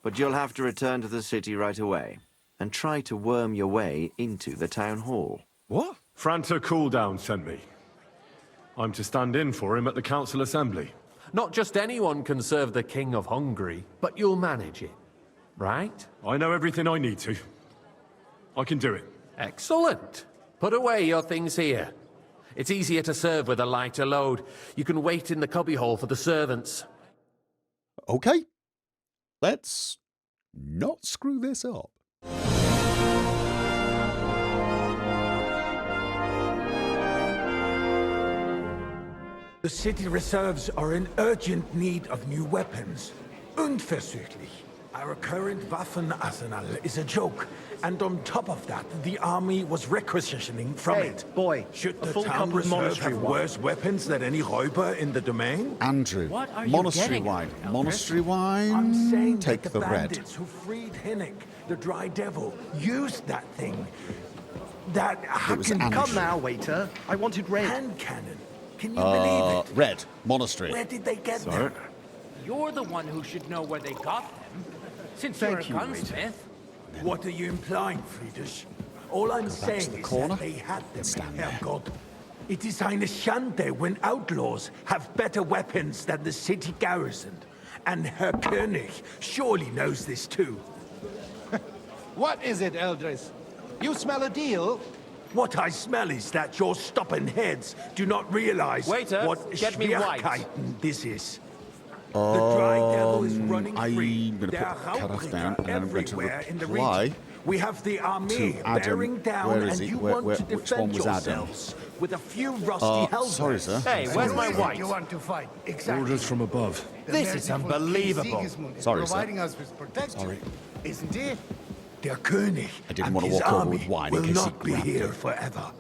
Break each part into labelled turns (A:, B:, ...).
A: But you'll have to return to the city right away and try to worm your way into the town hall.
B: What? Franta Cooldown sent me. I'm to stand in for him at the council assembly.
C: Not just anyone can serve the King of Hungary, but you'll manage it, right?
B: I know everything I need to. I can do it.
C: Excellent. Put away your things here. It's easier to serve with a lighter load. You can wait in the cubbyhole for the servants.
D: Okay. Let's not screw this up.
E: The city reserves are in urgent need of new weapons. Unverzüglich. Our current Waffenarsenal is a joke. And on top of that, the army was requisitioning from it.
F: Boy,
E: Should
F: a
E: the
F: full
E: town
F: cup of
E: reserve
F: monastery
E: have
F: wine.
E: worse weapons than any Räuber in the domain?
D: Andrew,
F: What are you
D: monastery
F: getting
D: wine.
F: at, Elvis?
D: Monastery wine.
E: I'm saying
D: Take
E: that
D: the
E: the
D: red.
E: bandits who freed Hinnick, the Dry Devil, used that thing. That
D: It was
E: Hacken
D: Andrew.
F: Come now, waiter. I wanted red.
E: hand cannon. Can you believe it?
D: Red. Monastery.
E: Where did they get
D: Sorry.
E: them?
G: You're the one who should know where they got them. Since
F: Thank
G: you're a
F: you, waiter.
G: gunsmith.
E: What are you implying, Friedrich? All I'm saying
D: the
E: is
D: corner
E: that they had them,
D: stand there.
E: Herrgott. It is eine Schande when outlaws have better weapons than the city garrison. And Herr König surely knows this too.
H: What is it, Eldris? You smell a deal?
E: What I smell is that your stubborn heads do not realize
C: Waiter,
E: what
C: get me white.
E: Schwierigkeiten this is. The Dry Devil is running free.
D: I'm gonna
E: There are
D: put cut off down, and then I'm going to
E: everywhere in the
D: reply
E: region. We have the army
D: to Adam.
E: bearing down,
D: Where is
E: and
D: he?
E: you
D: Where-
E: want
D: where-
E: to
D: which
E: defend
D: one was Adam?
E: yourselves with a few rusty helmets.
D: Sorry, sir.
C: Hey, where's my white?
H: You want to fight? Exactly.
B: Orders from above.
H: This is unbelievable.
D: Sorry, sir.
H: Providing us with protection.
D: Sorry.
H: Isn't it?
E: Der König
D: I didn't
E: and
D: want to
E: his
D: walk over
E: army
D: with wine in
E: will
D: case he
E: not be
D: grabbed
E: here
D: it.
E: forever.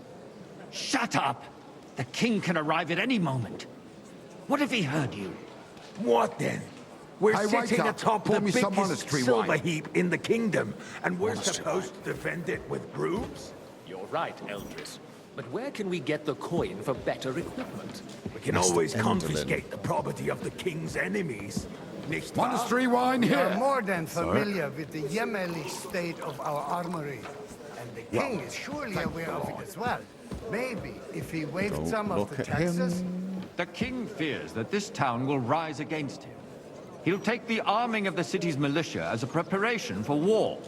F: Shut up! The king can arrive at any moment. What if he heard you?
E: What then? We're
H: Hey, wait
E: sitting
H: up.
E: atop
H: Pour
E: the
H: me some
E: biggest
H: monastery
E: silver
H: wine.
E: heap in the kingdom, and we're
D: Monastery
E: supposed to defend it with brooms?
C: You're right, Eldris. But where can we get the coin for better equipment?
E: We can
D: Mr.
E: always
D: Enderlin.
E: confiscate the property of the king's enemies. Nicht wahr?
H: Monastery wine
I: We are
H: here.
I: more than familiar with the yeomanly state of our armory. And the king is surely aware of it as well. Maybe if he waived
D: Don't
I: some of
D: look
I: the
D: at him.
I: taxes.
J: The king fears that this town will rise against him. He'll take the arming of the city's militia as a preparation for war.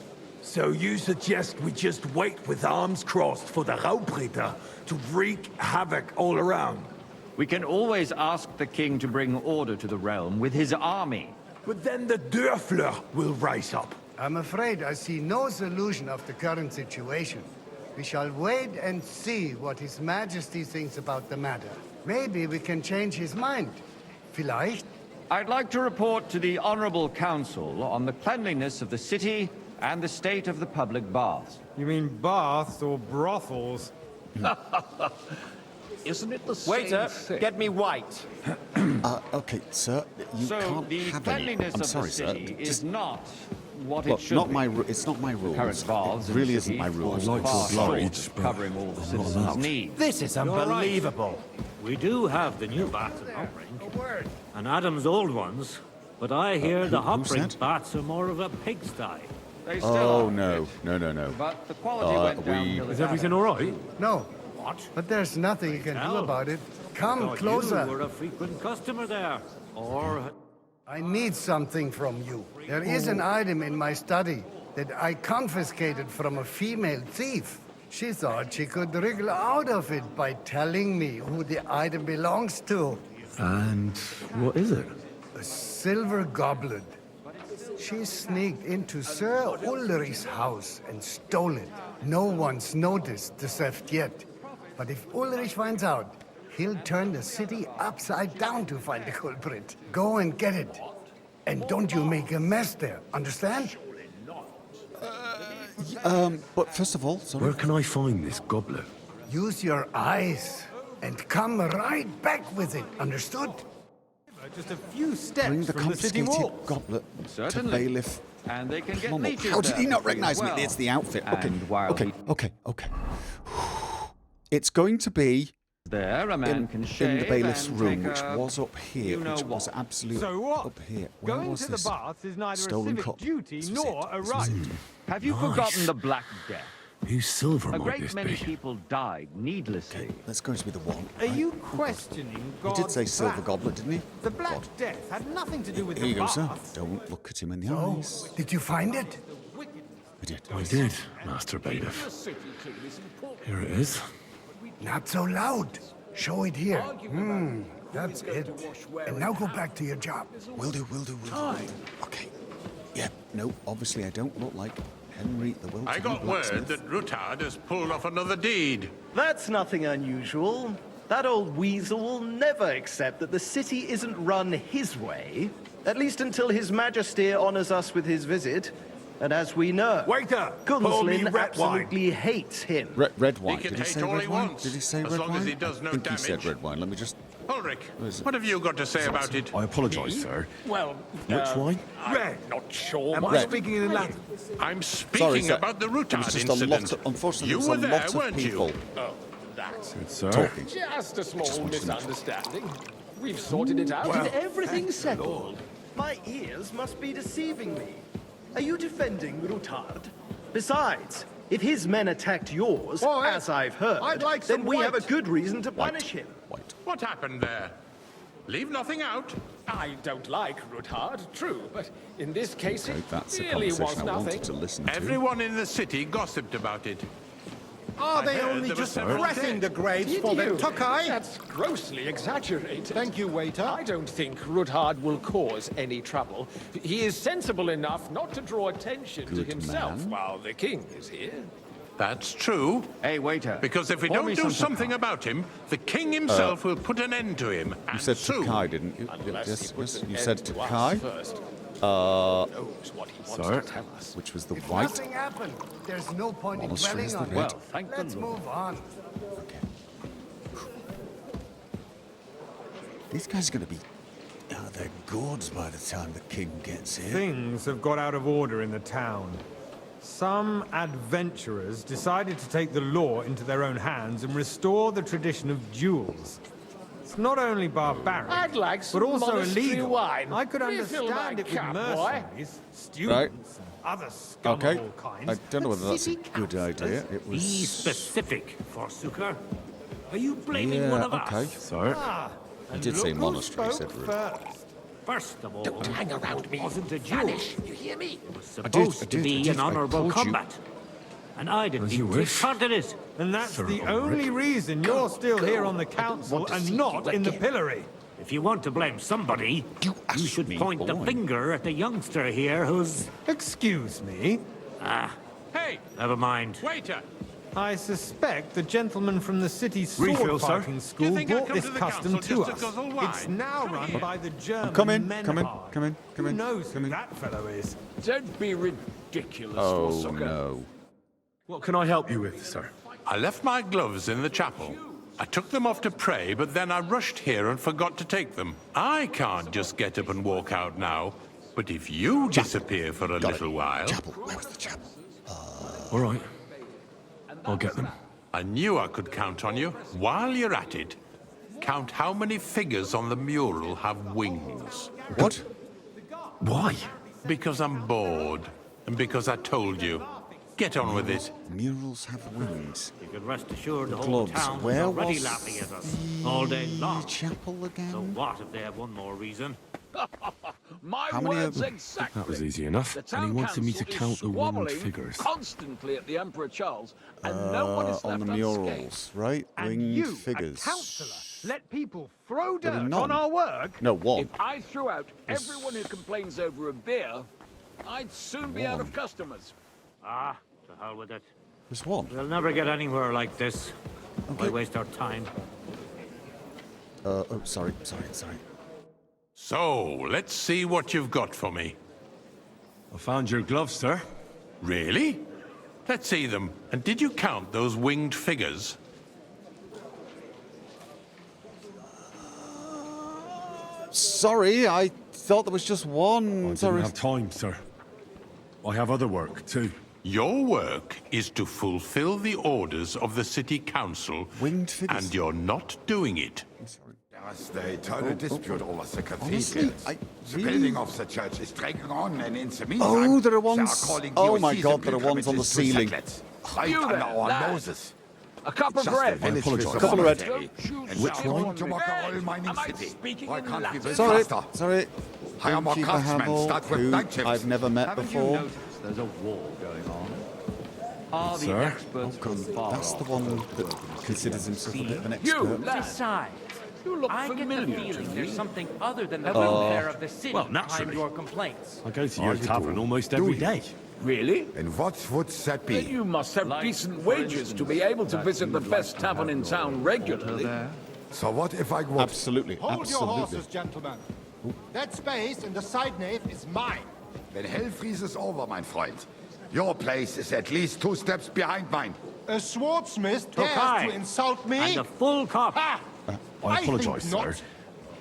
E: So you suggest we just wait with arms crossed for the Raubritter to wreak havoc all around?
J: We can always ask the king to bring order to the realm with his army.
E: But then the Dörfler will rise up.
I: I'm afraid I see no solution of the current situation. We shall wait and see what His Majesty thinks about the matter. Maybe we can change his mind. Vielleicht?
J: I'd like to report to the Honorable Council on the cleanliness of the city and the state of the public baths.
K: You mean baths or brothels?
C: Isn't it the same Waiter,
J: thing?
C: get me white.
D: Okay, sir. You
J: So
D: can't
J: the
D: have any.
J: cleanliness
D: I'm
J: of
D: sorry,
J: the
D: sir.
J: city is
D: Just
J: not what it
D: look,
J: should
D: not
J: be.
D: my. It's not my rules.
J: Current baths
D: It
J: in the
D: really
J: city
D: isn't my rules.
J: fall far
D: Sorry.
J: short of covering all the citizens' needs.
C: This is unbelievable.
K: We do have the new baths at Hoprink, and Adam's old ones, but I hear the
D: who
K: Hoprink
D: said?
K: baths are more of a pigsty.
J: They still
D: Oh
J: are
D: no,
J: good,
D: no, no, no.
J: but the quality went
D: we-
J: downhill.
K: Is everything all right?
I: No.
K: What?
I: But there's nothing you can do
K: Hell.
I: about it. Come
K: Thought
I: closer.
K: You were a frequent customer there, or
I: I need something from you. There is an item in my study that I confiscated from a female thief. She thought she could wriggle out of it by telling me who the item belongs to.
B: And what is it?
I: A silver goblet. She sneaked into Sir Ulrich's house and stole it. No one's noticed the theft yet. But if Ulrich finds out, he'll turn the city upside down to find the culprit. Go and get it. And don't you make a mess there, understand?
D: But first of all, sorry.
B: Where can I find this goblet?
I: Use your eyes and come right back with it, understood?
K: just a few steps
D: Bring the
K: from the city
D: confiscated
K: walls.
D: goblet
J: Certainly.
D: to bailiff.
J: And they can get
D: Plummet.
J: leeches
D: How did he
J: there
D: not
J: for free
D: recognize
J: as
D: me?
J: well.
D: It's the outfit. Okay,
J: And while
D: okay,
J: he-
D: okay, okay. It's going to be
J: There, a man can shave
D: in the bailiff's
J: and
D: room,
J: take
D: which
J: a-
D: was up here,
J: you know
D: which was
J: what.
D: absolutely
L: So what?
D: up here. Where
L: Going
D: was
L: to the
D: this?
L: baths is neither
D: Stolen
L: a civic
D: cup.
L: duty
D: This was
L: nor
D: it.
L: a
D: This was
L: right.
D: it.
J: Have you forgotten the Black Death?
B: Whose silver
J: A
B: might
J: great
B: this
J: many
B: be?
J: people died needlessly.
D: That's going to be the one.
L: Are you questioning
D: He
L: God's
D: did say silver
L: plan?
D: goblet, didn't he?
L: The Black
D: God.
L: Death had nothing to do with
D: Here you
L: the
D: go, sir.
L: baths.
D: Don't look at him in the
I: Oh,
D: eyes.
I: did you find it?
D: I did.
B: I did, Master Bailiff. Here it is.
I: Not so loud. Show it here. That's it. And now go back to your job.
D: Will do. Okay. Yeah, no, obviously I don't look like Henry the Will.
M: I got word that Rutard has pulled off another deed.
N: That's nothing unusual. That old weasel will never accept that the city isn't run his way, at least until His Majesty honors us with his visit. And as we know,
E: Waiter, pour me
N: Gunslin
E: red wine.
N: absolutely hates him.
D: Red wine.
M: He can
D: Did he
M: hate
D: say
M: all
D: red
M: he
D: wine?
M: wants,
D: Did he say
M: as
D: red
M: long
D: wine?
M: as he does no
D: I think he said
M: damage.
D: red wine. Let me just...
M: Ulrich,
D: is it?
M: what have you got to say about it?
B: I apologise, sir.
G: Well,
B: Which wine?
E: Red.
G: not sure.
E: Am I
D: Red.
E: speaking in Latin?
M: I'm
D: Sorry,
M: speaking
D: sir.
M: about the
D: There
M: Rutard
D: was just a
M: incident.
D: lot of... Unfortunately,
M: You
D: there
M: were
D: was a
M: there,
D: lot of
M: weren't
D: people
M: you?
G: That's
B: Good, sir.
D: talking.
G: just a
D: Just
G: small
D: wanted to know.
G: misunderstanding. We've sorted it out.
N: Did everything settled? My ears must be deceiving me. Are you defending Rutard? Besides, if his men attacked yours, as I've heard,
H: I'd like
N: then
H: some
N: we have a
H: white.
N: good reason to punish him.
D: White.
M: What happened there? Leave nothing out.
G: I don't like Rutard, true, but in this case
D: Okay,
G: it
D: that's the
G: really was
D: conversation I
G: nothing.
D: wanted to listen to.
M: Everyone in the city gossiped about it.
H: Are
M: I
H: they
M: heard
H: only
M: there were
H: just
M: several
H: pressing
M: dead.
H: the grades
G: Did
H: for their
G: you?
H: Tokai?
G: That's grossly exaggerated.
H: Thank you, waiter.
G: I don't think Rutard will cause any trouble. He is sensible enough not to draw attention to
D: Good
G: himself
D: man.
G: while the king is here.
M: That's true.
J: Hey, waiter.
M: Because if we
J: pour me
M: don't do
J: some
M: something about him, the king himself will put an end to him.
D: You
M: And
D: said
M: soon.
D: Takai, didn't you?
G: Unless
D: Yes,
G: he puts
D: yes.
G: an
D: You
G: end
D: said
G: to us
D: Takai,
G: first. Knows what he wants
B: Sir?
G: to tell us.
D: which was the
I: If
D: white.
I: nothing happened, there's no point in
D: Monastery
I: dwelling
D: is the
I: on
D: red.
J: Well,
I: it.
J: thank the
I: Let's
J: Lord.
I: move on.
D: These guys are going to be... they're gourds by the time the king gets here.
L: Things have got out of order in the town. Some adventurers decided to take the law into their own hands and restore the tradition of duels. It's not only barbaric,
G: I'd like some
L: but also
G: monastery
L: illegal.
G: wine.
L: I could
G: Refill my
L: understand it with
G: cup, boy.
L: mercenaries, students, and other scum
D: Okay.
L: of all kinds.
D: I don't know
L: but
D: whether that's a
L: city
D: good idea.
L: councillors?
D: It
K: Be
D: was...
K: specific, Forsooker. Are you blaming
D: Yeah,
K: one of
D: okay.
K: us?
B: Sir?
L: Ah,
D: He
L: and
D: did say
L: look who
D: monastery, he
L: spoke
D: said room.
L: first.
K: First of all,
G: Don't hang around me.
K: it wasn't a duel.
G: Vanish, you hear me?
K: It was
D: I
K: supposed
D: did,
K: to be
D: I
K: an honourable
D: told you.
K: combat. And I didn't
B: As you
K: even take
B: wish.
K: part in it.
L: And that's
B: Sir
L: the
B: Ulrich.
L: only reason you're still here on the council
G: want to
L: and
G: see
L: not
G: you
L: in the
G: again.
L: pillory.
K: If you want to blame somebody,
D: You
K: you should
D: asked me,
K: point the
D: boy.
K: finger at the youngster here who's...
L: Excuse me.
M: Hey,
K: Never mind.
M: waiter!
L: I suspect the gentleman from the city's
B: Refill,
L: sword
B: sir.
L: fighting school
M: think I'd
L: brought
M: come
L: this
M: to the
L: custom
M: council
L: to
M: just
L: us.
M: to guzzle wine?
L: It's now
M: Come
L: run
M: here.
L: by the German
D: Come in,
L: Menhard.
D: come in, come in, come
L: Who
D: in,
L: knows
D: come
L: who
D: in.
L: that fellow is?
G: Don't be ridiculous,
D: Oh,
G: Forsooker.
D: no.
B: What can I help you with, sir?
M: I left my gloves in the chapel. I took them off to pray, but then I rushed here and forgot to take them. I can't just get up and walk out now. But if you disappear for a little while...
D: Chapel. Where was the chapel?
B: All right. I'll get them.
M: I knew I could count on you. While you're at it, count how many figures on the mural have wings.
D: What?
B: Why?
M: Because I'm bored, and because I told you. Get on with it.
D: Murals have wings.
K: You can rest assured the whole
D: Gloves.
K: town is
D: Where
K: already
D: was
K: laughing at us all day long.
D: Chapel again?
K: So what if they have one more reason?
O: My
D: How many
O: words
D: of-
O: exactly.
B: That was easy enough.
O: The
B: And he
O: town
B: wanted me to
O: council is
B: count the winged
O: squabbling
B: figures.
O: constantly at the Emperor Charles, and no one is
D: on
O: left
D: the
O: unscathed.
D: murals, right?
L: And
D: Winged
L: you,
D: figures.
L: a councillor, let people throw
D: There were
L: dirt
D: none.
L: on our work?
D: No, one.
O: If I threw out everyone who complains over a beer, I'd soon be out of
D: One.
O: customers.
K: Ah, to hell with it.
D: There's one.
K: We'll never get anywhere like this. Why waste our time?
D: Oh, sorry.
M: So, let's see what you've got for me.
B: I found your gloves, sir.
M: Really? Let's see them. And did you count those winged figures?
D: Sorry, I thought there was just one.
B: I
D: Sorry.
B: didn't have time, sir. I have other work, too.
M: Your work is to fulfill the orders of the city council, and you're not doing it.
P: There's the eternal dispute over the cathedral. The building of the church is dragging on, and in the meantime,
D: Oh, there are ones.
P: they are calling
D: Oh my
P: DOCs
D: God,
P: and
D: there are ones on the
P: pilgrimages to
D: ceiling.
P: Settlers. Right
O: You
P: under
O: there,
P: our
O: lad.
P: noses.
O: A cup of
P: Just
O: bread.
P: a village with a
D: Couple of red.
P: monastery, and
D: Which
P: we
D: one?
P: want to mock a oil mining
O: Am I
P: city.
O: speaking
P: Why
O: in
P: can't we
O: Latin?
P: build
D: Sorry,
P: faster?
D: sorry.
P: Hire more
D: Keeper
P: craftsmen,
D: Hamill,
P: start with
D: who
P: night shifts.
D: I've never met
J: Haven't
D: before.
J: you noticed there's a war going on? Are the
B: Sir?
J: experts from far
D: That's the
J: off
D: one
J: working
D: that
J: with
D: considers
J: the
D: himself a bit of an
O: You,
D: expert.
O: lad.
Q: Besides,
O: You look
Q: I get the
O: familiar to
Q: feeling
O: me.
Q: there's something other than the welfare of the city behind your complaints.
B: I go to your tavern almost every day.
O: Really?
P: And what would that
O: Then
P: be?
O: you must have decent wages to be able to visit the best tavern in town regularly.
P: So what if I would...
D: Absolutely,
H: Hold your
D: absolutely.
H: horses, gentlemen. That space in the side nave is mine.
P: Then hell freezes over, mein Freund. Your place is at least 2 steps behind mine.
H: A swordsmith dares
K: Tokai.
H: to insult me?
K: And a full cup.
H: Ha!
P: I
H: apologize,
P: think not.
H: sir.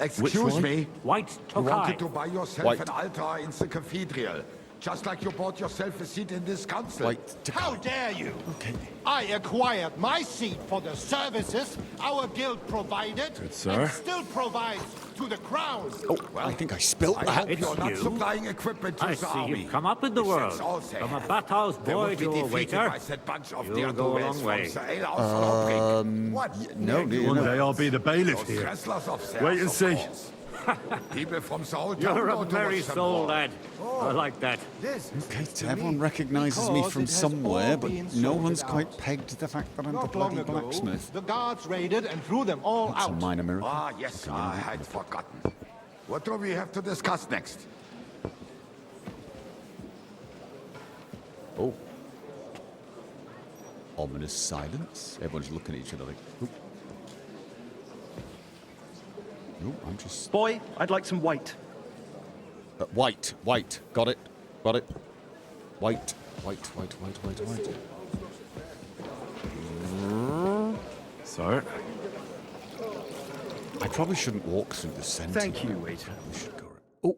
P: Excuse me.
K: White
P: You wanted
K: Tokai.
P: to buy yourself
D: White.
P: an altar in the cathedral. Just like you bought yourself a seat in this council.
H: How dare you?
D: Okay.
H: I acquired my seat for the services our guild provided
B: sir.
H: and still provides to the crown.
D: Oh, I think I spilt
P: I
D: that.
P: hope you're not
K: you?
P: supplying equipment to
K: I
P: the
K: see
P: army.
K: you've come up in the
P: If
K: world.
P: that's all they
K: From a
P: have,
K: bathhouse
P: they
K: boy
P: would be
K: to a
P: defeated
K: waiter.
P: by that bunch of
K: You'll go a
P: Diadoles
K: long
P: from
K: way.
P: the alehouse Lodbrink. What?
D: No,
P: Name
B: One
D: no.
B: day I'll be the bailiff
P: Those
B: here.
P: wrestlers of theirs,
B: Wait and
P: of
B: see.
P: course. People from the old
K: You're
P: town
K: a
P: know to
K: merry
P: watch them
K: soul,
P: walk.
K: lad. I like that.
I: This is
D: Okay,
I: to
D: everyone
I: me
D: recognises me
H: because
D: from
H: it has
D: somewhere,
H: all
D: but
H: been
D: no
H: sorted
D: one's
H: out.
D: quite pegged the fact that I'm the
H: Not long
D: bloody
H: ago,
D: blacksmith.
H: the guards raided and threw them all
D: That's a
H: out.
D: minor miracle.
P: Ah, yes, I had forgotten. What do we have to discuss next?
D: Oh. Ominous silence. Everyone's looking at each other like, oop. No, I'm just...
N: Boy, I'd like some white.
D: White. Got it. White.
B: Sir?
D: I probably shouldn't walk through the centre.
N: Thank you, waiter.
D: We should go... Oh.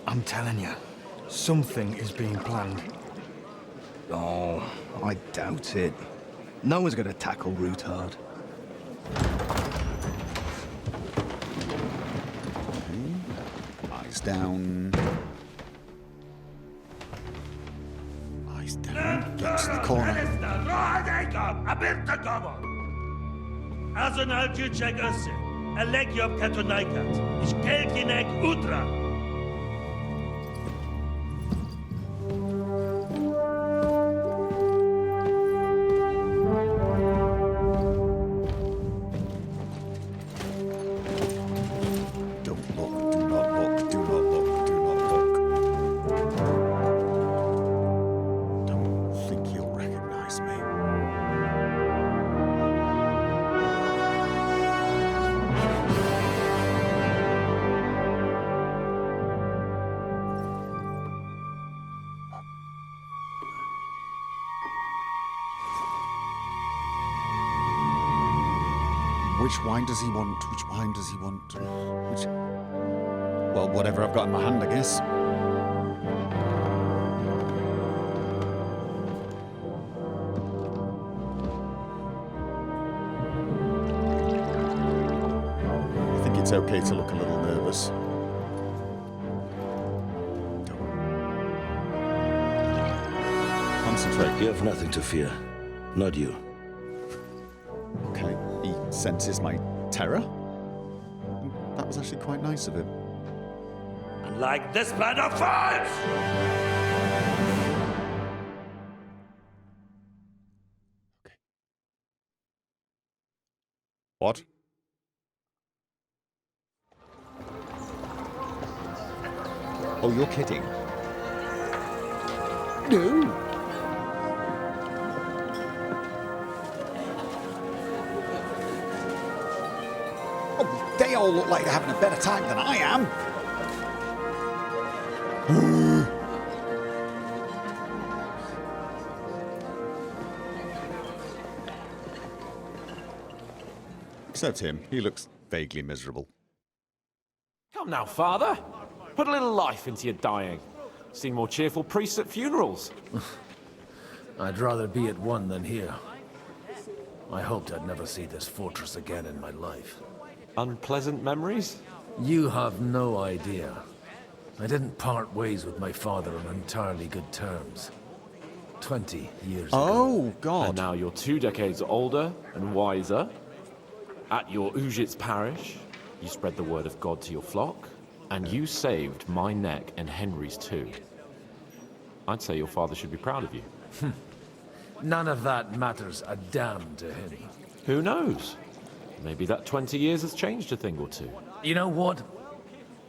R: I'm telling you, something is being planned.
S: Oh, I doubt it. No one's going to tackle Rootard.
D: Eyes down. Eyes down. Get to the corner.
T: Azonal Gyurcsek össze, a legjobb katonákat, és kelkinek útra!
D: Don't look, do not look, do not look, do not look. Don't think you'll recognize me. Which wine does he want? Which wine does he want? Which... Well, whatever I've got in my hand, I guess. I think it's okay to look a little nervous. Concentrate.
U: You have nothing to fear. Not you.
D: Okay, he senses my terror. That was actually quite nice of him.
T: And like this plan of fights!
D: What? Oh, you're kidding. No. Oh, they all look like they're having a better time than I am. except him. He looks vaguely miserable.
C: Come now, father. Put a little life into your dying. Seen more cheerful priests at funerals.
A: I'd rather be at one than here. I hoped I'd never see this fortress again in my life.
C: Unpleasant memories?
A: You have no idea. I didn't part ways with my father on entirely good terms. 20 years ago.
D: Oh, God.
C: And now you're 2 decades older and wiser. At your Ujit's parish, you spread the word of God to your flock, and you saved my neck and Henry's too. I'd say your father should be proud of you.
A: None of that matters a damn to him.
C: Who knows? Maybe that 20 years has changed a thing or two.
A: You know what?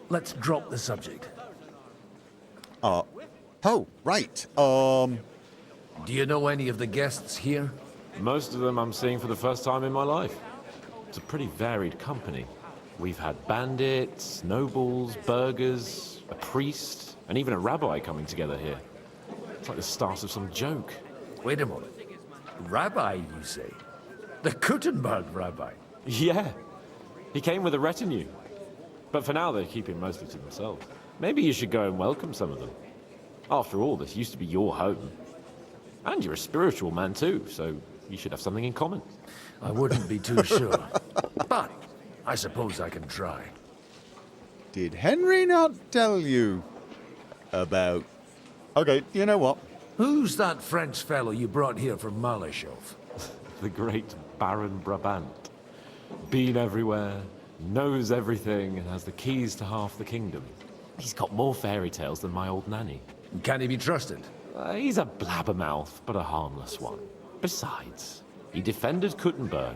A: Let's drop the subject.
D: Oh, right.
A: Do you know any of the guests here?
C: Most of them I'm seeing for the first time in my life. It's a pretty varied company. We've had bandits, nobles, burghers, a priest, and even a rabbi coming together here. It's like the start of some joke.
A: Wait a moment. Rabbi, you say? The Kuttenberg rabbi?
C: Yeah. He came with a retinue. But for now, they're keeping mostly to themselves. Maybe you should go and welcome some of them. After all, this used to be your home. And you're a spiritual man too, so you should have something in common.
A: I wouldn't be too sure. But I suppose I can try.
D: Did Henry not tell you about... Okay, you know what?
A: Who's that French fellow you brought here from Malachov?
C: The great Baron Brabant. Been everywhere, knows everything, and has the keys to half the kingdom. He's got more fairy tales than my old nanny.
A: Can he be trusted?
C: He's a blabbermouth, but a harmless one. Besides, he defended Kuttenberg,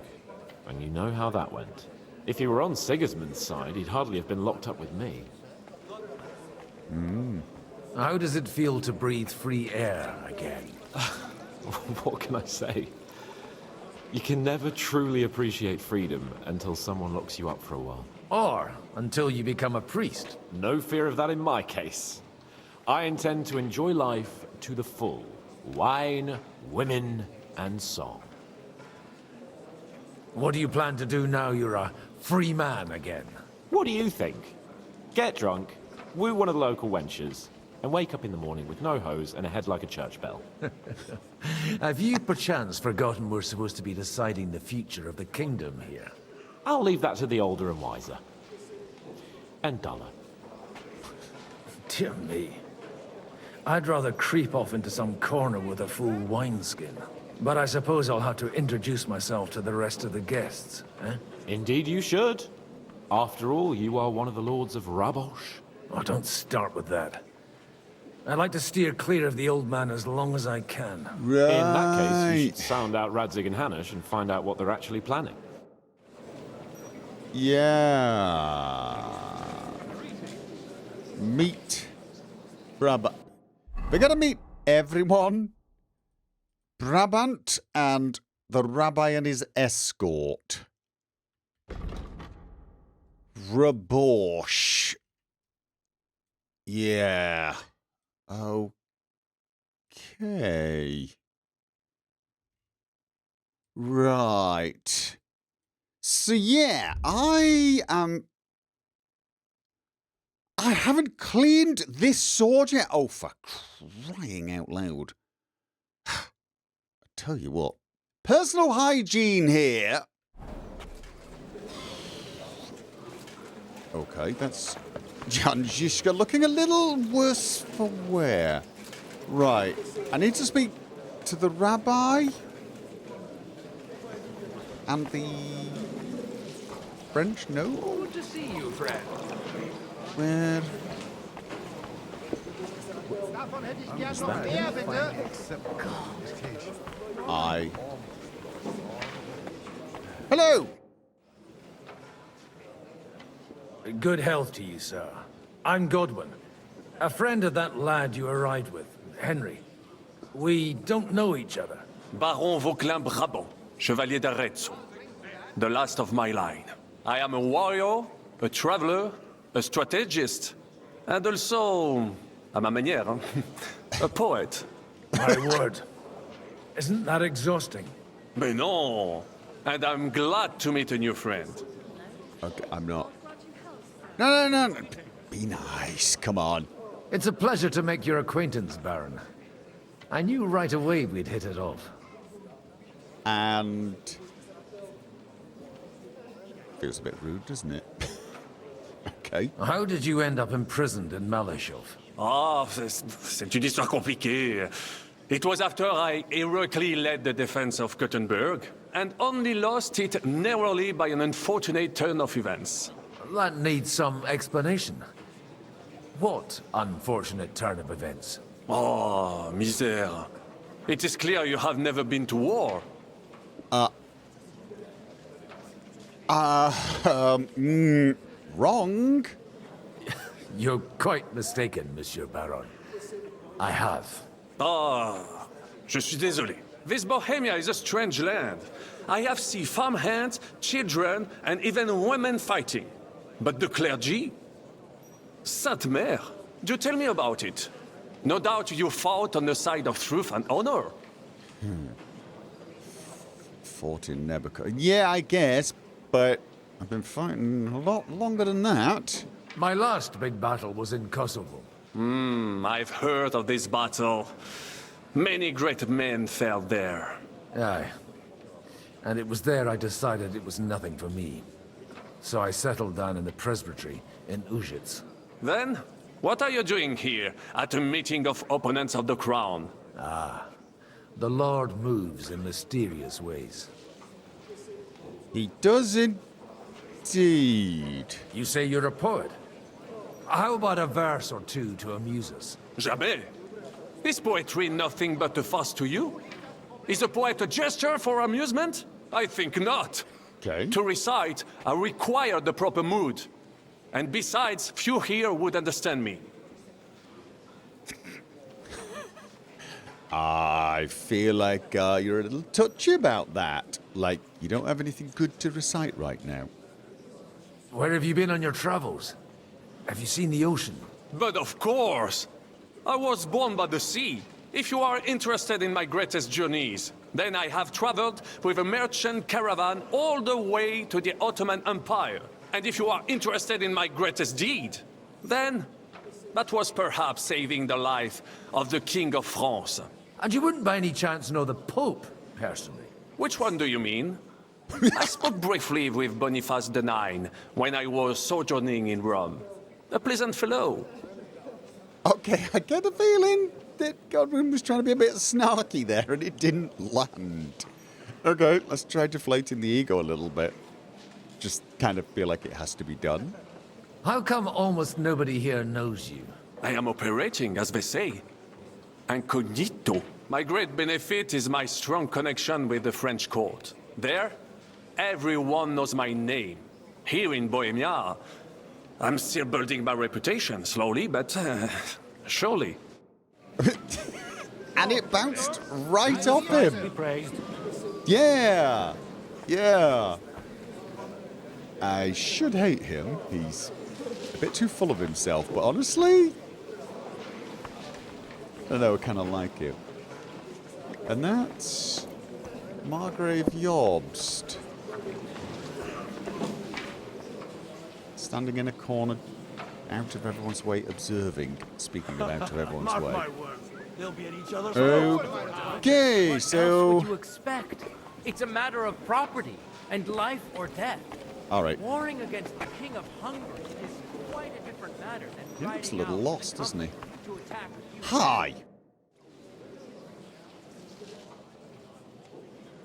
C: and you know how that went. If he were on Sigismund's side, he'd hardly have been locked up with me.
A: How does it feel to breathe free air again?
C: What can I say? You can never truly appreciate freedom until someone locks you up for a while.
A: Or until you become a priest.
C: No fear of that in my case. I intend to enjoy life to the full. Wine, women, and song.
A: What do you plan to do now you're a free man again?
C: What do you think? Get drunk, woo one of the local wenches, and wake up in the morning with no hose and a head like a church bell.
A: Have you perchance forgotten we're supposed to be deciding the future of the kingdom here?
C: I'll leave that to the older and wiser. And duller.
A: Dear me. I'd rather creep off into some corner with a full wineskin. But I suppose I'll have to introduce myself to the rest of the guests, eh?
C: Indeed you should. After all, you are one of the lords of Raborsch.
A: Oh, don't start with that. I'd like to steer clear of the old man as long as I can.
D: Right.
C: In that case, you should sound out Radzig and Hanush and find out what they're actually planning.
D: Yeah. Meet Brabant. We gotta meet everyone. Brabant and the rabbi and his escort. Raborsch. Yeah. Okay. Right. So yeah, I haven't cleaned this sword yet. Oh, for crying out loud. I tell you what. Personal hygiene here. Okay, that's Janjishka looking a little worse for wear. Right. I need to speak to the rabbi and the French noble.
A: Good to see you, friend.
D: Where? Hello.
A: Good health to you, sir. I'm Godwin, a friend of that lad you arrived with, Henry. We don't know each other.
V: Baron Vauquelin Brabant, Chevalier d'Arezzo, the last of my line. I am a warrior, a traveler, a strategist, and also, à ma manière, a poet.
A: My word. Isn't that exhausting?
V: Mais non! and I'm glad to meet a new friend.
D: Okay, I'm not. No. Be nice, come on.
A: It's a pleasure to make your acquaintance, Baron. I knew right away we'd hit it off.
D: And... feels a bit rude, doesn't it? Okay.
A: How did you end up imprisoned in Malashov?
V: C'est une histoire compliquée. It was after I heroically led the defense of Gothenburg, and only lost it narrowly by an unfortunate turn of events.
A: That needs some explanation. What unfortunate turn of events?
V: Oh, misère. It is clear you have never been to war.
D: Wrong.
A: You're quite mistaken, Monsieur Baron. I have.
V: Je suis désolé. This Bohemia is a strange land. I have seen farmhands, children, and even women fighting. But the clergy? Sainte Mère, do tell me about it. No doubt you fought on the side of truth and honor.
D: Fought in Nebuchadnezzar. Yeah, I guess, but I've been fighting a lot longer than that.
A: My last big battle was in Kosovo.
V: I've heard of this battle. Many great men fell there.
A: Aye. And it was there I decided it was nothing for me. So I settled down in the presbytery in Ujits.
V: Then, what are you doing here at a meeting of opponents of the crown?
A: The Lord moves in mysterious ways.
D: He does indeed.
A: You say you're a poet? How about a verse or two to amuse us?
V: Jamais. Is poetry nothing but a fuss to you? Is a poet a gesture for amusement? I think not.
D: Okay.
V: To recite, I require the proper mood. And besides, few here would understand me.
D: I feel like you're a little touchy about that. Like, you don't have anything good to recite right now.
A: Where have you been on your travels? Have you seen the ocean?
V: But of course! I was born by the sea. If you are interested in my greatest journeys, then I have traveled with a merchant caravan all the way to the Ottoman Empire. And if you are interested in my greatest deed, then that was perhaps saving the life of the King of France.
A: And you wouldn't by any chance know the Pope, personally?
V: Which one do you mean? I spoke briefly with Boniface IX when I was sojourning in Rome. A pleasant fellow.
D: Okay, I get a feeling that Godwin was trying to be a bit snarky there and it didn't land. Okay, let's try deflating the ego a little bit. Just kind of feel like it has to be done.
A: How come almost nobody here knows you?
V: I am operating, as they say. Incognito. My great benefit is my strong connection with the French court. There, everyone knows my name. Here in Bohemia, I'm still building my reputation, slowly, but surely.
D: And it bounced right off him. Yeah. I should hate him. He's a bit too full of himself, but honestly, I don't know, I kind of like it. And that's Margrave Jobst. Standing in a corner, out of everyone's way, observing. Speaking of out of everyone's way.
T: They'll be at each other's
D: Okay, so...
Q: What would you expect? It's a matter of property and life or death.
D: All right.
Q: Warring against the King of Hungary is quite a different matter than
D: He looks a little
Q: riding out
D: lost, doesn't he?
Q: to attack a few
D: Hi!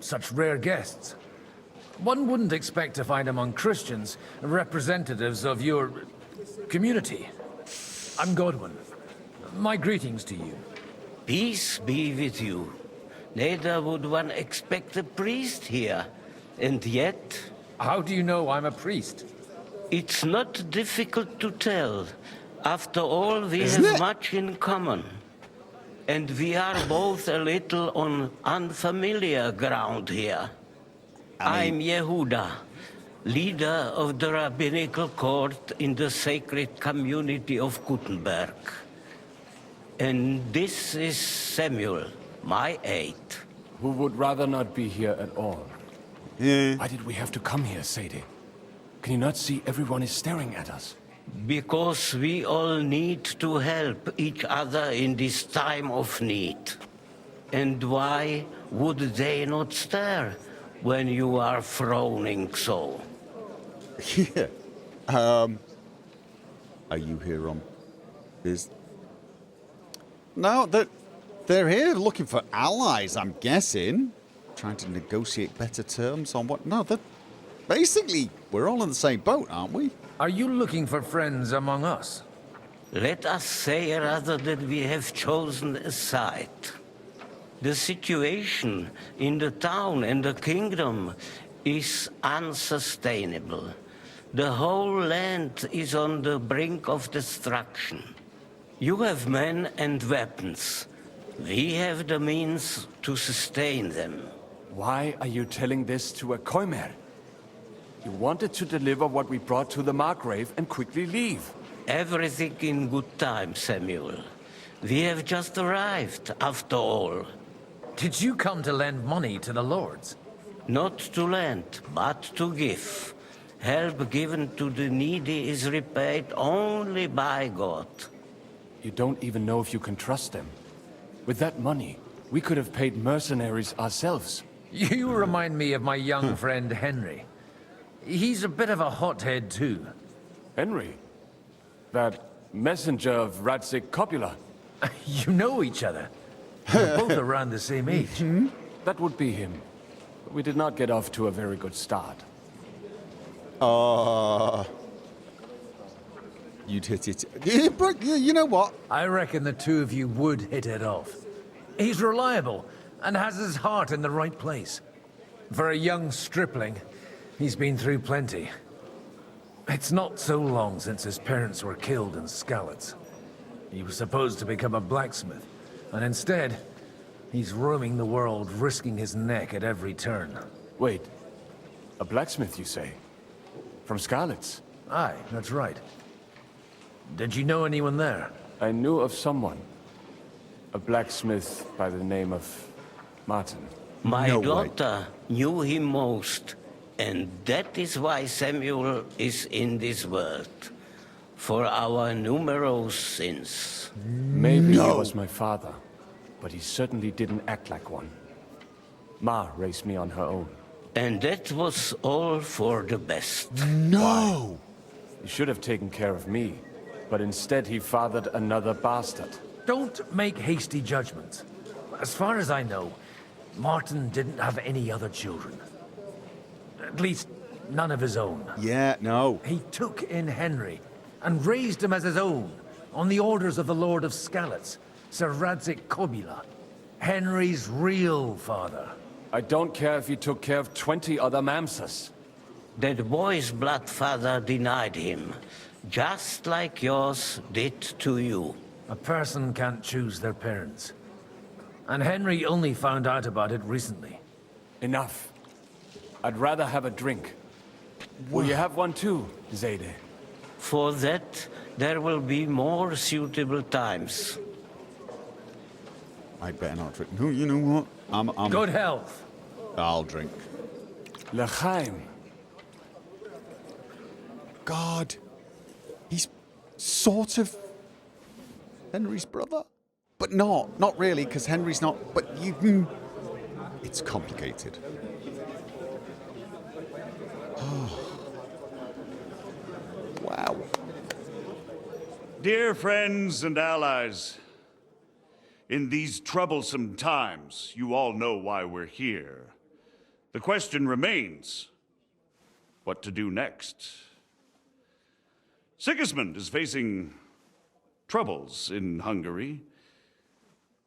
A: Such rare guests. One wouldn't expect to find among Christians representatives of your community. I'm Godwin. My greetings to you.
E: Peace be with you. Neither would one expect a priest here. And yet...
A: How do you know I'm a priest?
E: It's not difficult to tell. After all, we have much in common. And we are both a little on unfamiliar ground here. I'm Yehuda, leader of the rabbinical court in the sacred community of Gutenberg. And this is Samuel, my aide.
F: Who would rather not be here at all.
D: Yeah.
R: Why did we have to come here, Sadie? Can you not see everyone is staring at us?
E: Because we all need to help each other in this time of need. And why would they not stare when you are frowning so?
D: Yeah. Are you here on business? No, they're here looking for allies, I'm guessing. Trying to negotiate better terms on what? No, basically, we're all in the same boat, aren't we?
A: Are you looking for friends among us?
E: Let us say rather that we have chosen a side. The situation in the town and the kingdom is unsustainable. The whole land is on the brink of destruction. You have men and weapons. We have the means to sustain them.
R: Why are you telling this to a Koimer? You wanted to deliver what we brought to the Margrave and quickly leave.
E: Everything in good time, Samuel. We have just arrived, after all.
A: Did you come to lend money to the lords?
E: Not to lend, but to give. Help given to the needy is repaid only by God.
R: You don't even know if you can trust them. With that money, we could have paid mercenaries ourselves.
A: You remind me of my young friend Henry. He's a bit of a hothead too.
R: Henry? That messenger of Radzig Copula?
A: You know each other. You're both around the same age.
R: That would be him. We did not get off to a very good start.
D: You'd hit it. Yeah, but you know what?
A: I reckon the two of you would hit it off. He's reliable and has his heart in the right place. For a young stripling, he's been through plenty. It's not so long since his parents were killed in Skalitz. He was supposed to become a blacksmith, and instead, he's roaming the world, risking his neck at every turn.
R: Wait, a blacksmith, you say? From Skalitz?
A: Aye, that's right. Did you know anyone there?
R: I knew of someone. A blacksmith by the name of Martin.
E: My daughter knew him most, and that is why Samuel is in this world. For our numerous sins.
R: Maybe he was my father, but he certainly didn't act like one. Ma raised me on her own.
E: And that was all for the best.
D: No!
R: He should have taken care of me, but instead he fathered another bastard.
A: Don't make hasty judgments. As far as I know, Martin didn't have any other children. At least, none of his own.
D: Yeah, no.
A: He took in Henry and raised him as his own, on the orders of the Lord of Skalitz, Sir Radzig Copula, Henry's real father.
R: I don't care if he took care of 20 other mamsas.
E: That boy's blood father denied him, just like yours did to you.
A: A person can't choose their parents. And Henry only found out about it recently.
R: Enough. I'd rather have a drink. Will you have one too, Zayde?
E: For that, there will be more suitable times.
D: I better not drink. No, you know what? I'm
A: Good health.
D: I'll drink.
R: L'chaim.
D: God. He's sort of Henry's brother. But not really, because Henry's not. But you. It's complicated. Oh. Wow.
F: Dear friends and allies, in these troublesome times, you all know why we're here. The question remains, what to do next? Sigismund is facing troubles in Hungary.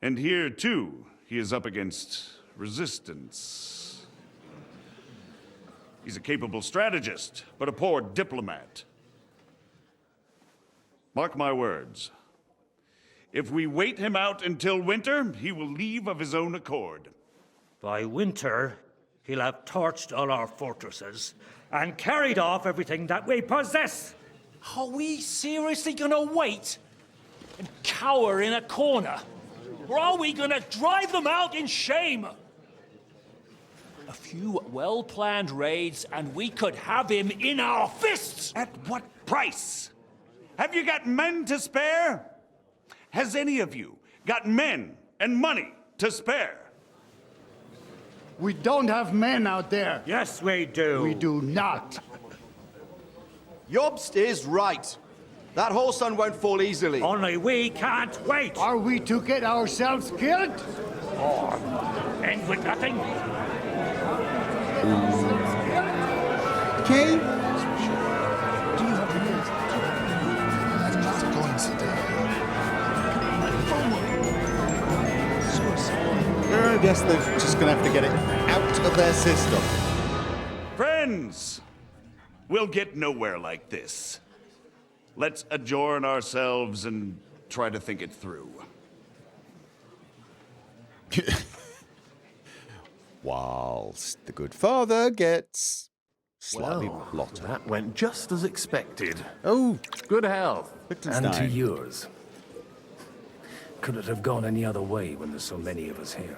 F: And here, too, he is up against resistance. He's a capable strategist, but a poor diplomat. Mark my words. If we wait him out until winter, he will leave of his own accord.
T: By winter, he'll have torched all our fortresses and carried off everything that we possess.
Q: Are we seriously gonna wait and cower in a corner? Or are we gonna drive them out in shame?
G: A few well-planned raids, and we could have him in our fists!
F: At what price? Have you got men to spare? Has any of you got men and money to spare?
I: We don't have men out there.
T: Yes, we do.
I: We do not.
L: Jobst is right. That whoreson won't fall easily.
T: Only we can't wait.
I: Are we to get ourselves killed?
T: Or end with nothing?
D: Okay. I guess they're just gonna have to get it out of their system.
F: Friends, we'll get nowhere like this. Let's adjourn ourselves and try to think it through.
D: Whilst the good father gets slightly blotted.
W: That went just as expected.
D: Oh,
W: good health.
A: And to yours. Could it have gone any other way when there's so many of us here?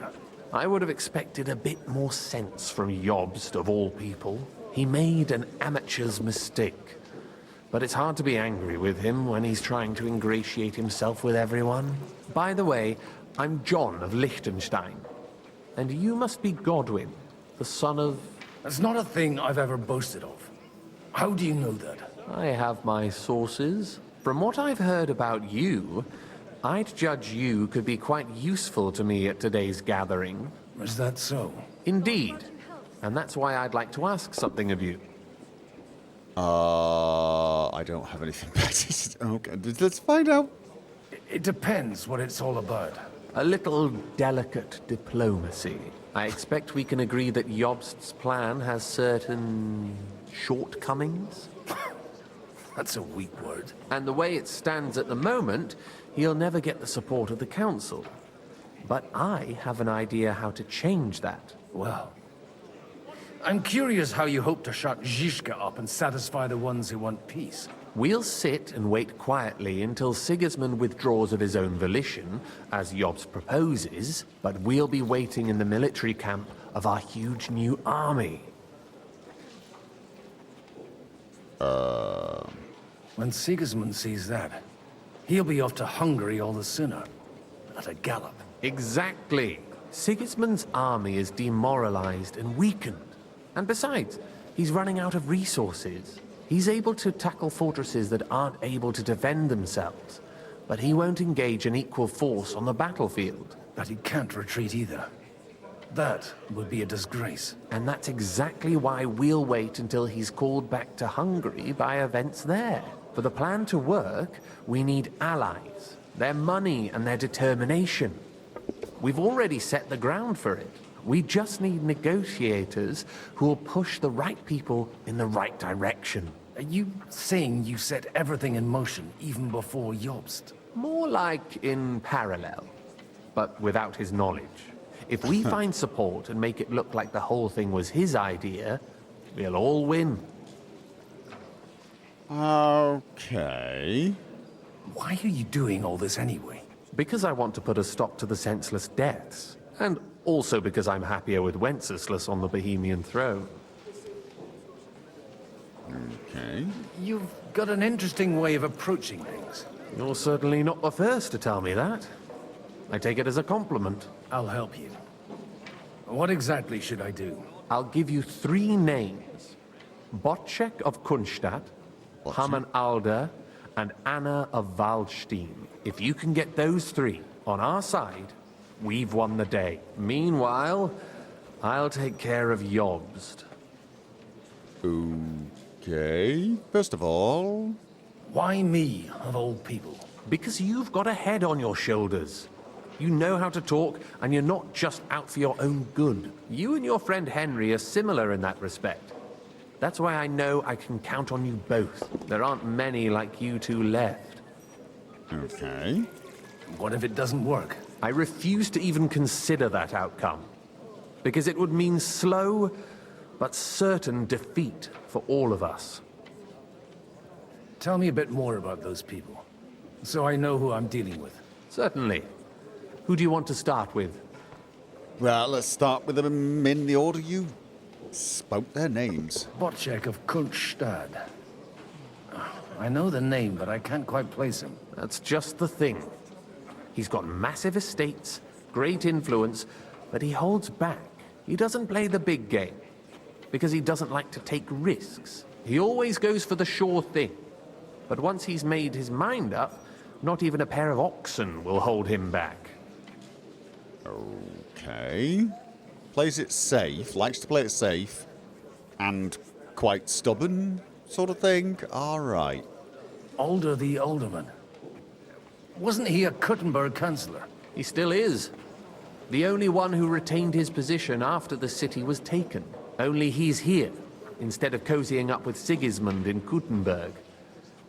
W: I would have expected a bit more sense from Jobst, of all people. He made an amateur's mistake. But it's hard to be angry with him when he's trying to ingratiate himself with everyone. By the way, I'm John of Liechtenstein. And you must be Godwin, the son of...
A: That's not a thing I've ever boasted of. How do you know that?
W: I have my sources. From what I've heard about you, I'd judge you could be quite useful to me at today's gathering.
A: Is that so?
W: Indeed. And that's why I'd like to ask something of you.
D: I don't have anything better. Okay, let's find out.
A: It depends what it's all about.
W: A little delicate diplomacy. I expect we can agree that Jobst's plan has certain shortcomings.
A: That's a weak word.
W: And the way it stands at the moment, he'll never get the support of the council. But I have an idea how to change that.
A: Well, I'm curious how you hope to shut Zizka up and satisfy the ones who want peace.
W: We'll sit and wait quietly until Sigismund withdraws of his own volition, as Jobst proposes, but we'll be waiting in the military camp of our huge new army.
A: When Sigismund sees that, he'll be off to Hungary all the sooner. At a gallop.
W: Exactly. Sigismund's army is demoralized and weakened. And besides, he's running out of resources. He's able to tackle fortresses that aren't able to defend themselves, but he won't engage an equal force on the battlefield.
A: But he can't retreat either. That would be a disgrace.
W: And that's exactly why we'll wait until he's called back to Hungary by events there. For the plan to work, we need allies, their money and their determination. We've already set the ground for it. We just need negotiators who will push the right people in the right direction.
A: Are you saying you set everything in motion even before Jobst?
W: More like in parallel, but without his knowledge. If we find support and make it look like the whole thing was his idea, we'll all win.
D: Okay.
A: Why are you doing all this anyway?
W: Because I want to put a stop to the senseless deaths. And also because I'm happier with Wenceslas on the Bohemian throne.
D: Okay.
A: You've got an interesting way of approaching things.
W: You're certainly not the first to tell me that. I take it as a compliment.
A: I'll help you. What exactly should I do?
W: I'll give you 3 names. Botchek of Kunstadt, Hamann Alder, and Anna of Waldstein. If you can get those 3 on our side, we've won the day. Meanwhile, I'll take care of Jobst.
D: Okay. First of all...
A: Why me, of all people?
W: Because you've got a head on your shoulders. You know how to talk, and you're not just out for your own good. You and your friend Henry are similar in that respect. That's why I know I can count on you both. There aren't many like you two left.
D: Okay.
A: What if it doesn't work?
W: I refuse to even consider that outcome. Because it would mean slow, but certain defeat for all of us.
A: Tell me a bit more about those people, so I know who I'm dealing with.
W: Certainly. Who do you want to start with?
D: Well, let's start with them in the order you spoke their names.
J: Bocek of Kunststadt. I know the name, but I can't quite place him.
W: That's just the thing. He's got massive estates, great influence, but he holds back. He doesn't play the big game, because he doesn't like to take risks. He always goes for the sure thing. But once he's made his mind up, not even a pair of oxen will hold him back.
D: Okay. Plays it safe, likes to play it safe, and quite stubborn, sort of thing. Alright.
J: Alder the Alderman. Wasn't he a Kuttenberg councillor?
W: He still is. The only one who retained his position after the city was taken. Only he's here, instead of cozying up with Sigismund in Kuttenberg.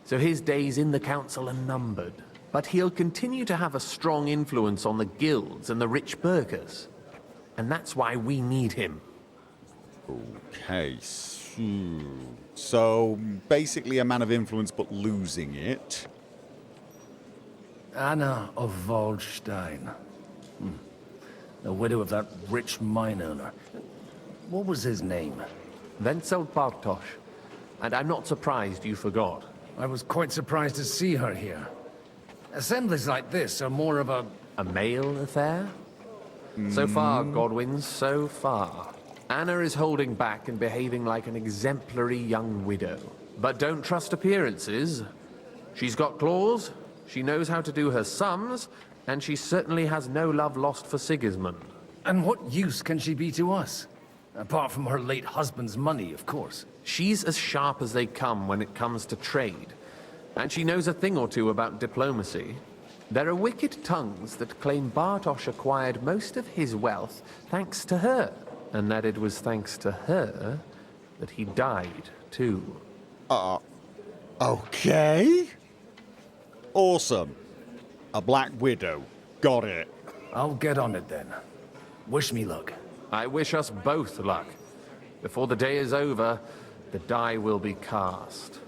W: So his days in the council are numbered. But he'll continue to have a strong influence on the guilds and the rich burghers. And that's why we need him.
D: Okay, so basically a man of influence but losing it.
J: Anna of Waldstein. The widow of that rich mine owner. What was his name?
W: Wenzel Bartosz. And I'm not surprised you forgot.
J: I was quite surprised to see her here. Assemblies like this are more of a
W: male affair? So far, Godwin, so far. Anna is holding back and behaving like an exemplary young widow. But don't trust appearances. She's got claws, she knows how to do her sums, and she certainly has no love lost for Sigismund.
J: And what use can she be to us? Apart from her late husband's money, of course.
W: She's as sharp as they come when it comes to trade. And she knows a thing or two about diplomacy. There are wicked tongues that claim Bartosz acquired most of his wealth thanks to her. And that it was thanks to her that he died, too.
D: Okay. Awesome. A Black Widow. Got it.
J: I'll get on it then. Wish me luck.
W: I wish us both luck. Before the day is over, the die will be cast.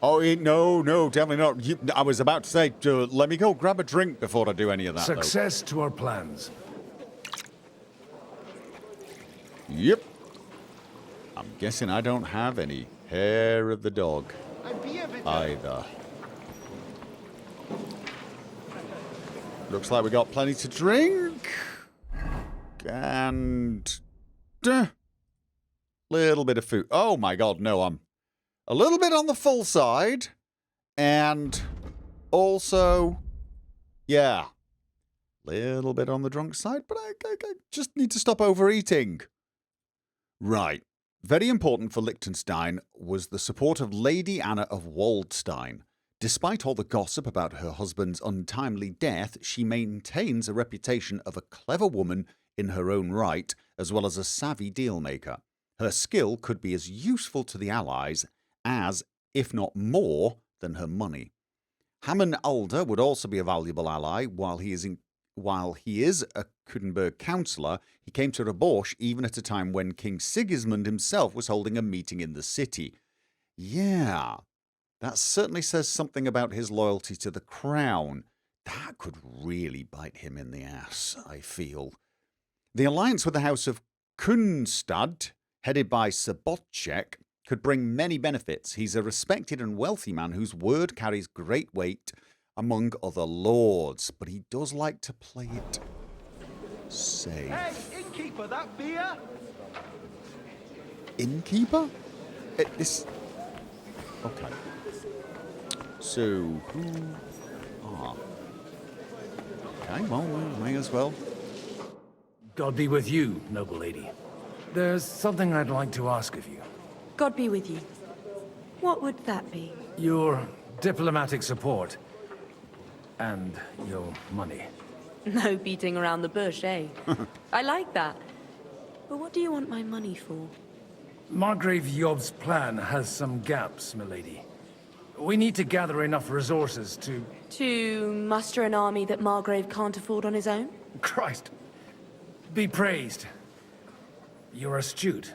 D: Oh, no, definitely not. I was about to say, let me go grab a drink before I do any of that.
J: Success to our plans.
D: Yep. I'm guessing I don't have any hair of the dog either. Looks like we got plenty to drink. And little bit of food. Oh my god, no, I'm a little bit on the full side. And also, yeah, little bit on the drunk side, but I just need to stop overeating. Right. Very important for Liechtenstein was the support of Lady Anna of Waldstein. Despite all the gossip about her husband's untimely death, she maintains a reputation of a clever woman in her own right, as well as a savvy dealmaker. Her skill could be as useful to the Allies as, if not more, than her money. Hammon Alder would also be a valuable ally. While he is a Kuttenberg councillor, he came to Raborsch even at a time when King Sigismund himself was holding a meeting in the city. Yeah, that certainly says something about his loyalty to the crown. That could really bite him in the ass, I feel. The alliance with the House of Kunststadt, headed by Sir Bocek, could bring many benefits. He's a respected and wealthy man whose word carries great weight among other lords, but he does like to play it safe.
N: Hey, innkeeper, that beer?
D: Innkeeper? This... Okay. So, who... Okay, well, we may as well.
J: God be with you, noble lady. There's something I'd like to ask of you.
M: God be with you. What would that be?
J: Your diplomatic support. And your money.
M: No beating around the bush, eh? I like that. But what do you want my money for?
J: Margrave Yob's plan has some gaps, milady. We need to gather enough resources to...
M: To muster an army that Margrave can't afford on his own?
J: Christ. Be praised. You're astute.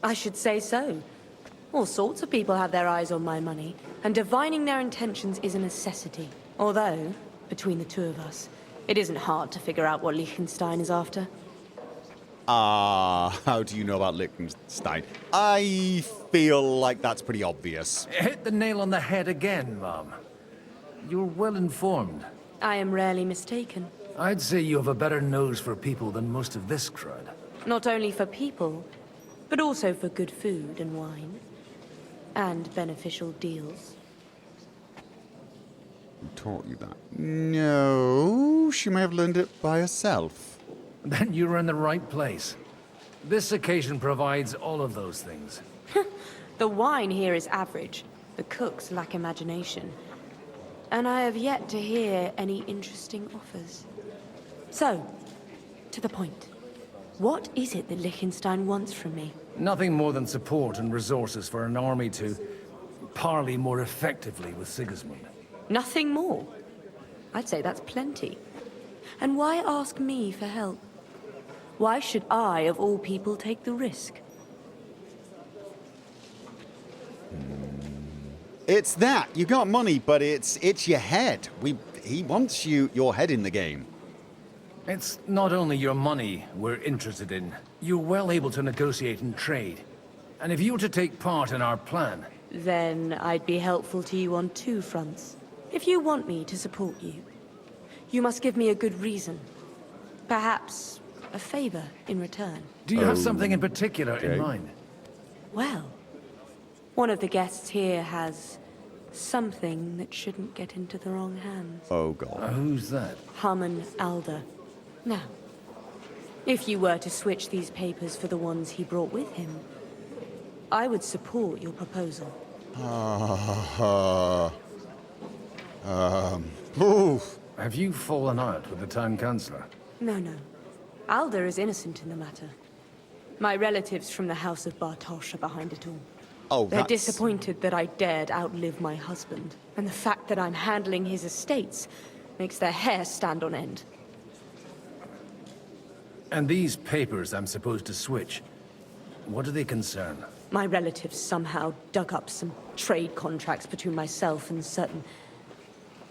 M: I should say so. All sorts of people have their eyes on my money, and divining their intentions is a necessity. Although, between the two of us, it isn't hard to figure out what Liechtenstein is after.
D: How do you know about Liechtenstein? I feel like that's pretty obvious.
A: Hit the nail on the head again, Mom. You're well informed.
M: I am rarely mistaken.
A: I'd say you have a better nose for people than most of this crowd.
M: Not only for people, but also for good food and wine. And beneficial deals.
D: Who taught you that? No, she may have learned it by herself.
A: Then you're in the right place. This occasion provides all of those things.
M: The wine here is average. The cooks lack imagination. And I have yet to hear any interesting offers. So, to the point. What is it that Liechtenstein wants from me?
A: Nothing more than support and resources for an army to parley more effectively with Sigismund.
M: Nothing more? I'd say that's plenty. And why ask me for help? Why should I, of all people, take the risk?
D: It's that. You got money, but it's your head. He wants your head in the game.
A: It's not only your money we're interested in. You're well able to negotiate and trade. And if you were to take part in our plan...
M: Then I'd be helpful to you on two fronts. If you want me to support you, you must give me a good reason. Perhaps a favor in return.
A: Do you have something in particular in mind?
M: Well, one of the guests here has something that shouldn't get into the wrong hands.
D: Oh, God.
A: Who's that?
M: Harman Alder. Now, if you were to switch these papers for the ones he brought with him, I would support your proposal.
A: Have you fallen out with the town councillor?
M: No. Alder is innocent in the matter. My relatives from the House of Bartosz are behind it all.
D: Oh,
M: They're disappointed that I dared outlive my husband, and the fact that I'm handling his estates makes their hair stand on end.
A: And these papers I'm supposed to switch, what do they concern?
M: My relatives somehow dug up some trade contracts between myself and certain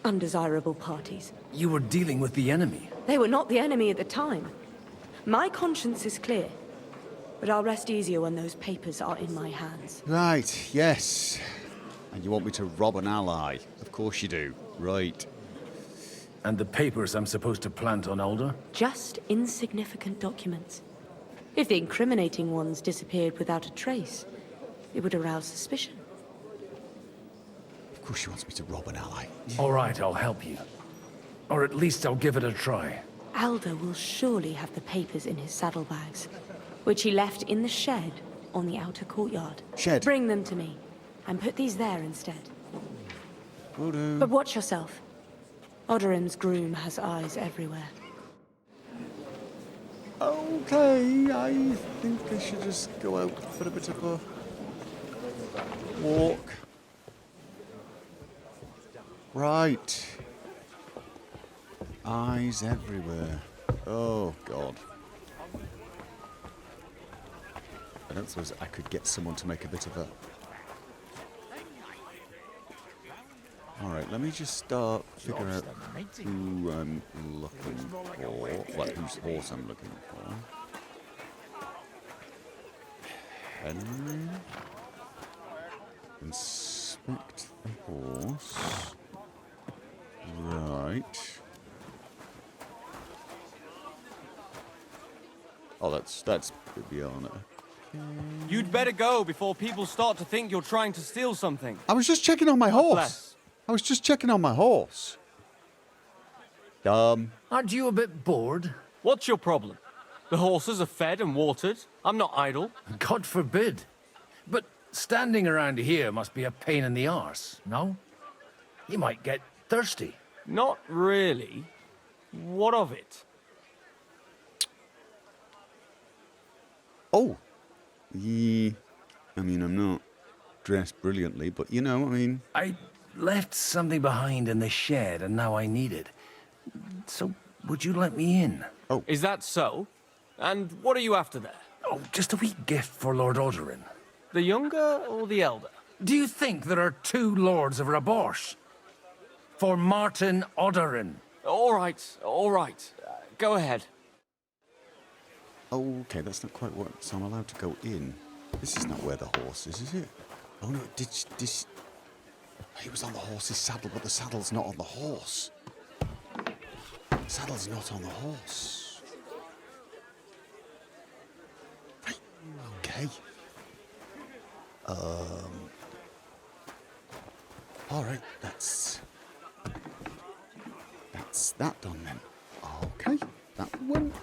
M: undesirable parties.
A: You were dealing with the enemy.
M: They were not the enemy at the time. My conscience is clear, but I'll rest easier when those papers are in my hands.
D: Right, yes. And you want me to rob an ally? Of course you do. Right.
A: And the papers I'm supposed to plant on Alder?
M: Just insignificant documents. If the incriminating ones disappeared without a trace, it would arouse suspicion.
D: Of course she wants me to rob an ally.
A: All right, I'll help you. Or at least I'll give it a try.
M: Alder will surely have the papers in his saddlebags, which he left in the shed on the outer courtyard.
D: Shed?
M: Bring them to me, and put these there instead.
D: Will do.
M: But watch yourself. Odorin's groom has eyes everywhere.
D: Okay, I think I should just go out for a bit of a walk. Right. Eyes everywhere. Oh, God. I don't suppose I could get someone to make a bit of a... Alright, let me just start figuring out who I'm looking for. Like, whose horse I'm looking for. Henry. Inspect the horse. Right. Oh, that's Bibiana.
H: You'd better go before people start to think you're trying to steal something.
D: I was just checking on my horse. I was just checking on my horse.
A: Aren't you a bit bored?
H: What's your problem? The horses are fed and watered. I'm not idle.
A: God forbid. But standing around here must be a pain in the arse, no? You might get thirsty.
H: Not really. What of it?
D: Oh. Yeah. I mean, I'm not dressed brilliantly, but you know, I mean...
A: I left something behind in the shed, and now I need it. So, would you let me in?
D: Oh.
H: Is that so? And what are you after there?
A: Oh, just a wee gift for Lord Odorin.
H: The younger or the elder?
A: Do you think there are two lords of Raborsch? For Martin Odorin.
H: All right. Go ahead.
D: Oh, okay, that's not quite what... So I'm allowed to go in. This is not where the horse is it? Oh, no, he was on the horse's saddle, but the saddle's not on the horse. Saddle's not on the horse. Right, okay. Alright, that's that done then. Okay, that went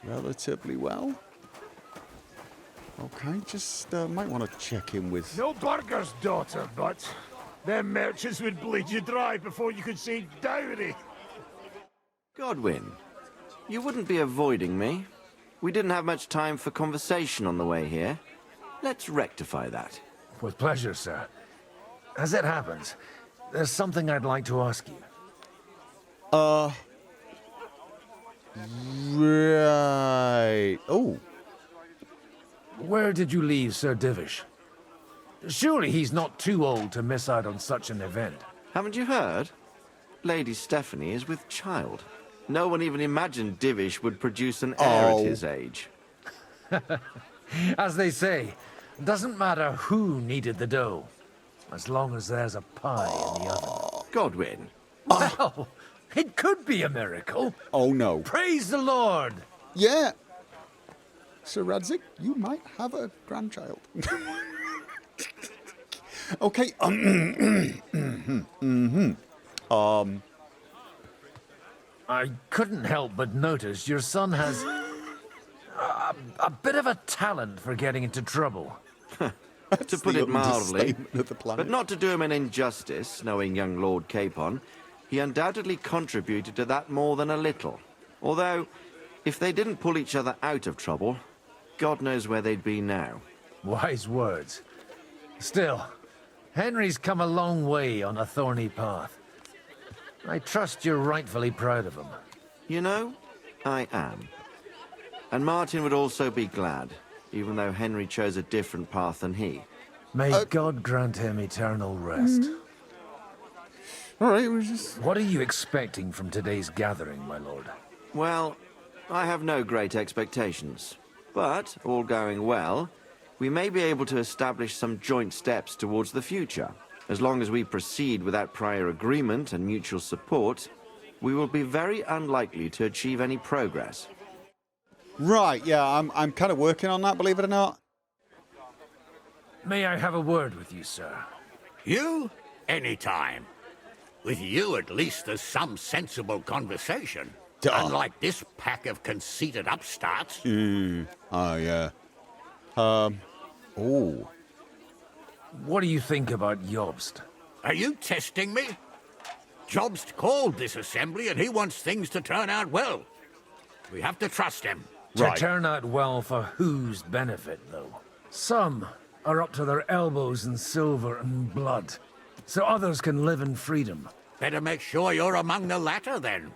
D: relatively well. Okay, just might want to check in with...
K: No burger's daughter, but them merchants would bleed you dry before you could say dowry.
O: Godwin, you wouldn't be avoiding me. We didn't have much time for conversation on the way here. Let's rectify that.
A: With pleasure, sir. As it happens, there's something I'd like to ask you.
D: Right. Oh.
A: Where did you leave Sir Divish? Surely he's not too old to miss out on such an event.
O: Haven't you heard? Lady Stephanie is with child. No one even imagined Divish would produce an heir at his age.
A: As they say, doesn't matter who kneaded the dough, as long as there's a pie in the oven.
O: Godwin.
A: Well, it could be a miracle.
D: Oh, no.
A: Praise the Lord.
D: Yeah. Sir Radzig, you might have a grandchild. Okay.
A: I couldn't help but notice your son has a bit of a talent for getting into trouble.
O: To put it mildly, but not to do him an injustice, knowing young Lord Capon, he undoubtedly contributed to that more than a little. Although, if they didn't pull each other out of trouble, God knows where they'd be now.
A: Wise words. Still, Henry's come a long way on a thorny path. I trust you're rightfully proud of him.
O: You know, I am. And Martin would also be glad, even though Henry chose a different path than he.
A: May God grant him eternal rest.
D: All right, we're just...
A: What are you expecting from today's gathering, my lord?
O: Well, I have no great expectations. But, all going well, we may be able to establish some joint steps towards the future. As long as we proceed without prior agreement and mutual support, we will be very unlikely to achieve any progress.
D: Right, yeah, I'm kind of working on that, believe it or not.
A: May I have a word with you, sir?
P: You? Anytime. With you, at least, there's some sensible conversation. Unlike this pack of conceited upstarts.
D: Oh, yeah. Oh.
A: What do you think about Jobst?
P: Are you testing me? Jobst called this assembly and he wants things to turn out well. We have to trust him.
A: To turn out well for whose benefit, though? Some are up to their elbows in silver and blood, so others can live in freedom.
P: Better make sure you're among the latter, then.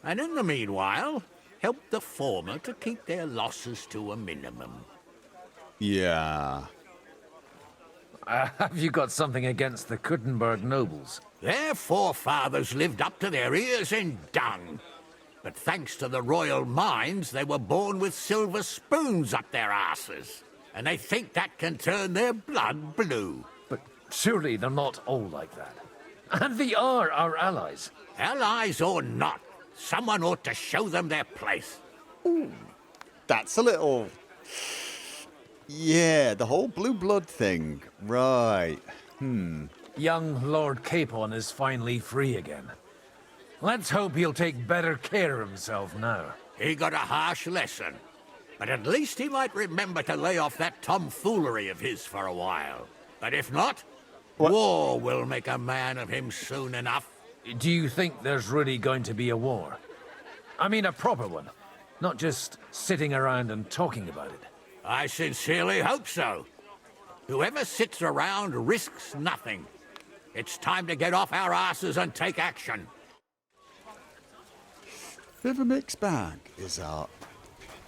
P: And in the meanwhile, help the former to keep their losses to a minimum.
D: Yeah.
A: Have you got something against the Kuttenberg nobles?
P: Their forefathers lived up to their ears in dung. But thanks to the royal mines, they were born with silver spoons up their asses. And they think that can turn their blood blue.
A: But surely they're not all like that. And they are our allies.
P: Allies or not, someone ought to show them their place.
D: Ooh, that's a little... Yeah, the whole blue blood thing. Right.
A: Young Lord Capon is finally free again. Let's hope he'll take better care of himself now.
P: He got a harsh lesson. But at least he might remember to lay off that tomfoolery of his for a while. But if not, war will make a man of him soon enough.
A: Do you think there's really going to be a war? I mean a proper one, not just sitting around and talking about it.
P: I sincerely hope so. Whoever sits around risks nothing. It's time to get off our asses and take action.
D: Bit of a mixed bag is our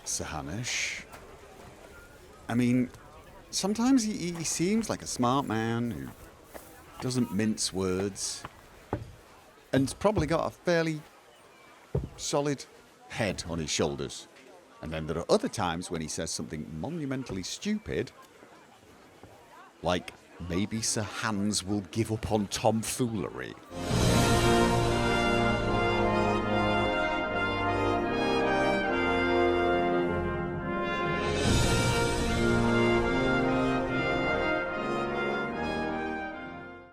D: Sahanish. I mean, sometimes he seems like a smart man who doesn't mince words. And he's probably got a fairly solid head on his shoulders. And then there are other times when he says something monumentally stupid, like maybe Sir Hans will give up on tomfoolery.